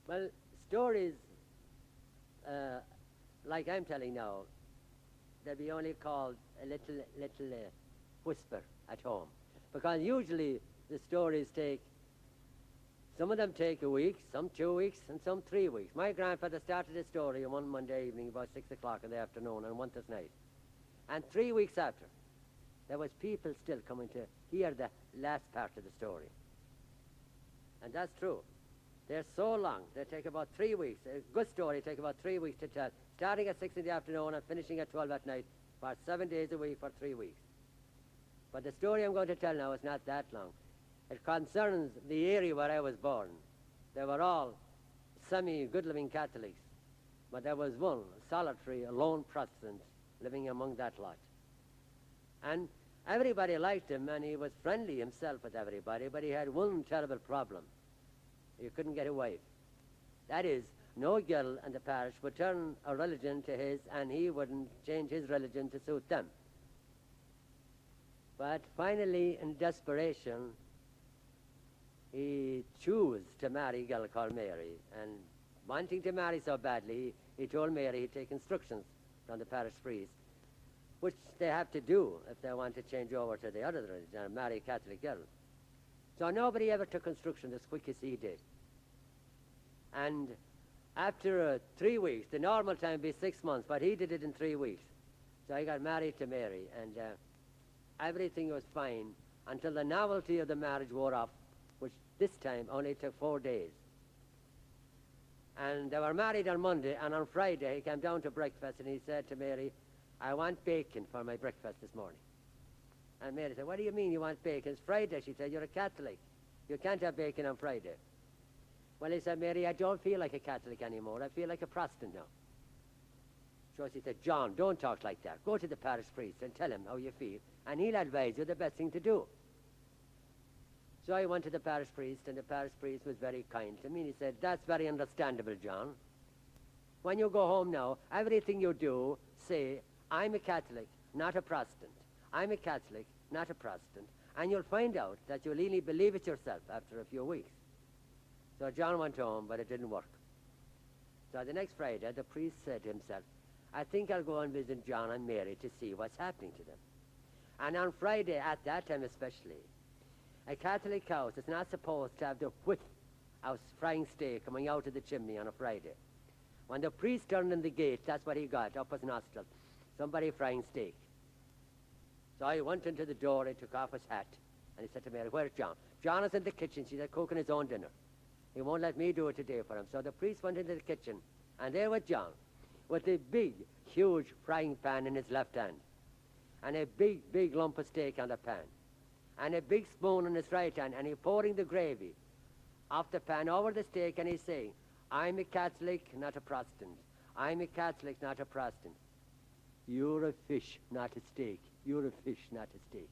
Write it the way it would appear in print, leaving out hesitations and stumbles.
Well, stories like I'm telling now, they'll be only called a little whisper at home. Because usually the stories take, some of them take a week, some 2 weeks, and some 3 weeks. My grandfather started a story on one Monday evening about 6 o'clock in the afternoon and one this night. And 3 weeks after, there was people still coming to hear the last part of the story. And that's true. They're so long, they take about 3 weeks. A good story takes about 3 weeks to tell, starting at 6 in the afternoon and finishing at 12 at night, for 7 days a week for 3 weeks. But the story I'm going to tell now is not that long. It concerns the area where I was born. They were all semi-good-living Catholics, but there was one solitary, lone Protestant living among that lot. And everybody liked him, and he was friendly himself with everybody, but he had one terrible problem. He couldn't get a wife. That is, no girl in the parish would turn a religion to his, and he wouldn't change his religion to suit them. But finally, in desperation, he chose to marry a girl called Mary. And wanting to marry so badly, he told Mary he'd take instructions from the parish priest, which they have to do if they want to change over to the other religion and marry a Catholic girl. So nobody ever took instruction as quick as he did. And after 3 weeks, the normal time would be 6 months, but he did it in 3 weeks. So I got married to Mary, and everything was fine until the novelty of the marriage wore off, which this time only took 4 days. And they were married on Monday, and on Friday he came down to breakfast and he said to Mary, "I want bacon for my breakfast this morning." And Mary said, "What do you mean you want bacon? It's Friday." She said, "You're a Catholic. You can't have bacon on Friday." Well, he said, "Mary, I don't feel like a Catholic anymore. I feel like a Protestant now." So she said, "John, don't talk like that. Go to the parish priest and tell him how you feel, and he'll advise you the best thing to do." So I went to the parish priest, and the parish priest was very kind to me. He said, "That's very understandable, John. When you go home now, everything you do, say, 'I'm a Catholic, not a Protestant. I'm a Catholic, not a Protestant.' And you'll find out that you'll really believe it yourself after a few weeks." So John went home, but it didn't work. So the next Friday, the priest said to himself, "I think I'll go and visit John and Mary to see what's happening to them." And on Friday, at that time especially, a Catholic house is not supposed to have the whiff of frying steak coming out of the chimney on a Friday. When the priest turned in the gate, that's what he got, up his nostrils, somebody frying steak. So he went into the door, he took off his hat, and he said to Mary, "Where's John?" "John is in the kitchen," she said, "cooking his own dinner. He won't let me do it today for him." So the priest went into the kitchen, and there was John, with a big, huge frying pan in his left hand, and a big lump of steak on the pan, and a big spoon in his right hand, and he pouring the gravy off the pan over the steak, and he's saying, "I'm a Catholic, not a Protestant. I'm a Catholic, not a Protestant. You're a fish, not a steak. You're a fish, not a steak."